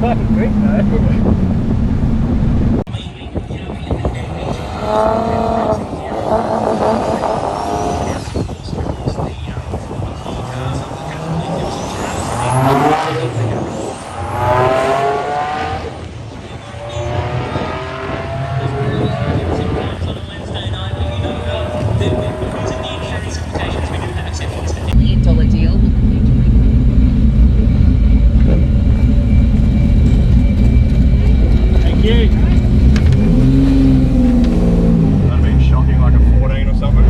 fucking quick though. $8 deal. Thank you. That'd be shocking, like a 14 or something.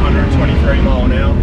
123 mile an hour.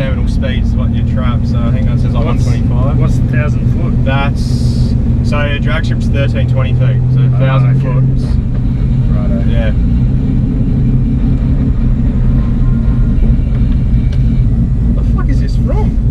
terminal speed is what your trap, so I think that says like 125. What's 1,000 foot? That's, so your drag strip's 1320 feet, so 1,000 foot. Righto. Yeah. The fuck is this from?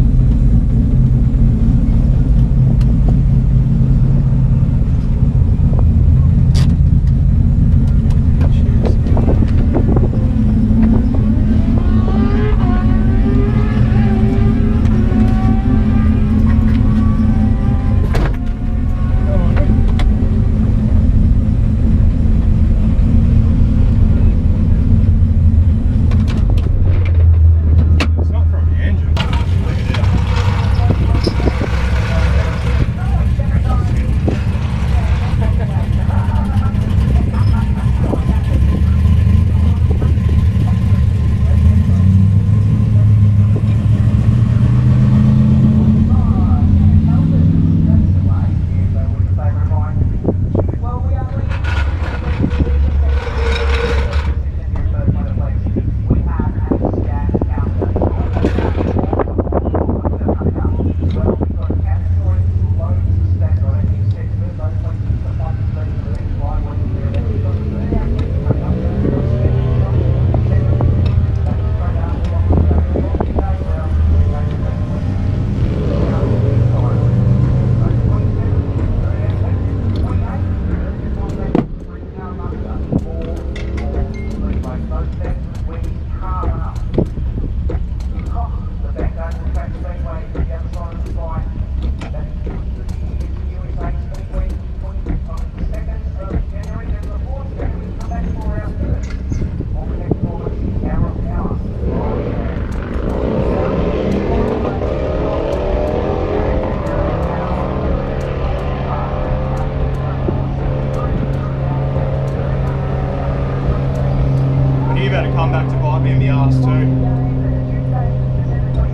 had to come back to bite me in the arse too.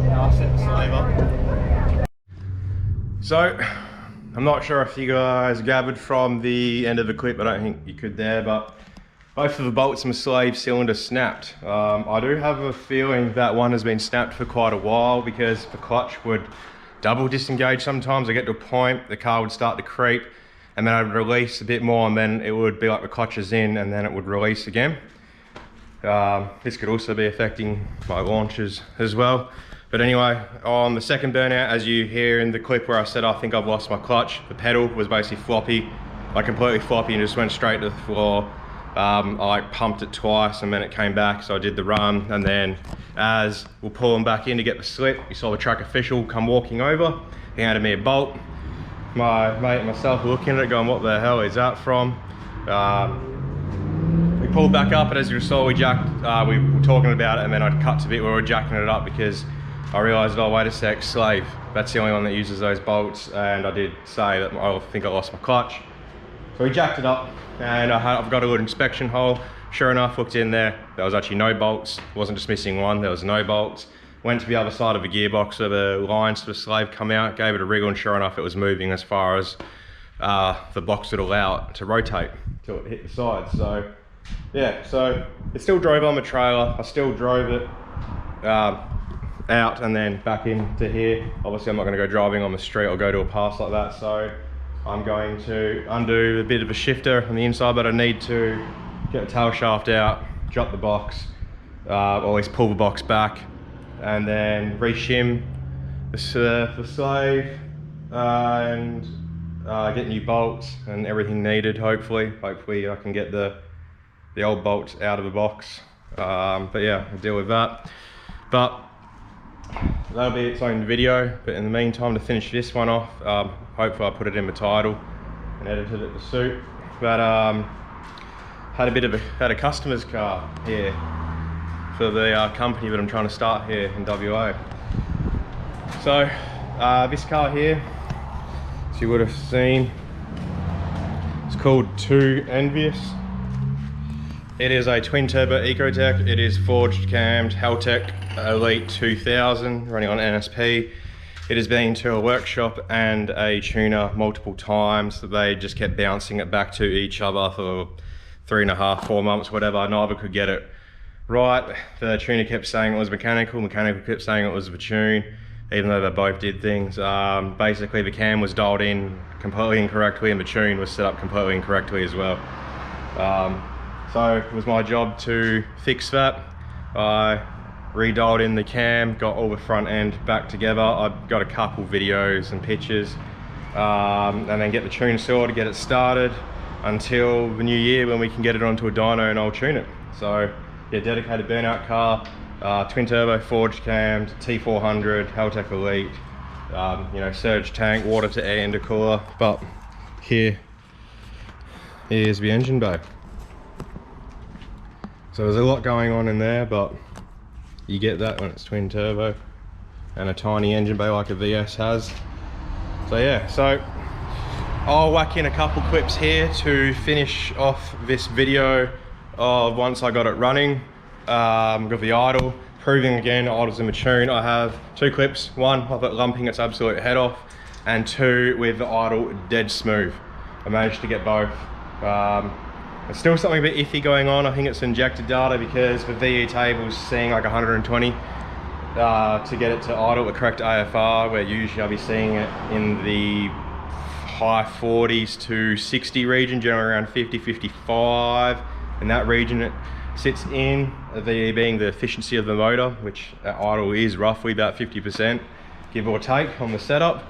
Now I set the slave up. So, I'm not sure if you guys gathered from the end of the clip, I don't think you could there, but both of the bolts in the slave cylinder snapped. I do have a feeling that one has been snapped for quite a while because the clutch would double disengage sometimes. I get to a point, the car would start to creep, and then I'd release a bit more, and then it would be like the clutch is in, and then it would release again. This could also be affecting my launches as well. But anyway, on the second burnout, as you hear in the clip where I said I think I've lost my clutch, the pedal was basically floppy, like completely floppy, and just went straight to the floor. I like pumped it twice and then it came back, so I did the run, and then as we're pulling back in to get the slip, you saw the track official come walking over. He handed me a bolt. My mate and myself were looking at it going, what the hell is that from? We pulled back up, and as you saw, we were talking about it, and then I cut to a bit where we were jacking it up because I realised, oh wait a sec, slave, that's the only one that uses those bolts, and I did say that I think I lost my clutch. So we jacked it up, and I've got a little inspection hole. Sure enough, looked in there, there was actually no bolts. It wasn't just missing one, there was no bolts. Went to the other side of the gearbox, so the lines to the slave come out, gave it a wriggle, and sure enough it was moving as far as the box would allow it to rotate till it hit the side. So yeah, so it still drove on the trailer, I still drove it out and then back into here. Obviously I'm not going to go driving on the street or go to a pass like that, so I'm going to undo a bit of a shifter on the inside, but I need to get the tail shaft out, drop the box, or at least pull the box back, and then re-shim the slave, and get new bolts and everything needed. Hopefully I can get the old bolts out of the box. But yeah, I'll deal with that. But that'll be its own video. But in the meantime, to finish this one off, hopefully I put it in the title and edited it to suit. But had a customer's car here for the company that I'm trying to start here in WA. So this car here, as you would have seen, it's called Andddd. It is a twin turbo Ecotec. It is forged cammed Haltech Elite 2000 running on NSP. It has been to a workshop and a tuner multiple times. They just kept bouncing it back to each other for 3.5, 4 months, whatever. Neither could get it right. The tuner kept saying it was mechanical kept saying it was the tune, even though they both did things. Basically the cam was dialed in completely incorrectly and the tune was set up completely incorrectly as well. So it was my job to fix that. I redialed in the cam, got all the front end back together. I've got a couple videos and pictures, and then get the tune sorted, get it started until the new year when we can get it onto a dyno and I'll tune it. So yeah, dedicated burnout car, twin turbo, forged cammed, T400, Haltech Elite, you know, surge tank, water to air intercooler. But here is the engine bay. So there's a lot going on in there, but you get that when it's twin turbo and a tiny engine bay like a VS has. So yeah, so I'll whack in a couple clips here to finish off this video of once I got it running, with the idle, proving again idle's in the tune. I have 2 clips, one of it lumping its absolute head off, and 2 with the idle dead smooth. I managed to get both. There's still something a bit iffy going on. I think it's injected data because the VE table's seeing like 120 to get it to idle the correct AFR, where usually I'll be seeing it in the high 40s to 60 region, generally around 50, 55. In that region it sits in, VE being the efficiency of the motor, which at idle is roughly about 50%, give or take on the setup.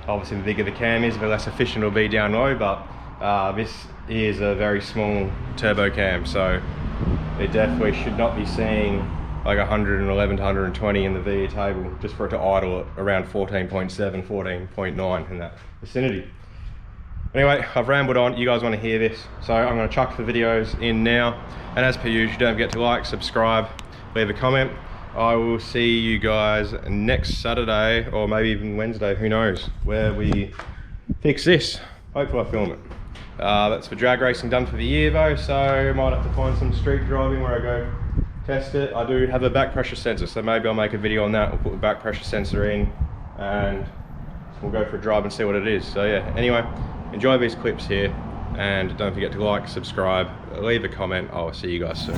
Obviously the bigger the cam is, the less efficient it'll be down low, but this is a very small turbo cam, so it definitely should not be seeing like 111 to 120 in the VE table, just for it to idle at around 14.7, 14.9 in that vicinity. Anyway, I've rambled on. You guys want to hear this, so I'm going to chuck the videos in now. And as per usual, don't forget to like, subscribe, leave a comment. I will see you guys next Saturday, or maybe even Wednesday, who knows, where we fix this. Hopefully I film it. That's the drag racing done for the year though, so I might have to find some street driving where I go test it. I do have a back pressure sensor, so maybe I'll make a video on that. We'll put the back pressure sensor in and we'll go for a drive and see what it is. So yeah, anyway, enjoy these clips here and don't forget to like, subscribe, leave a comment. I'll see you guys soon.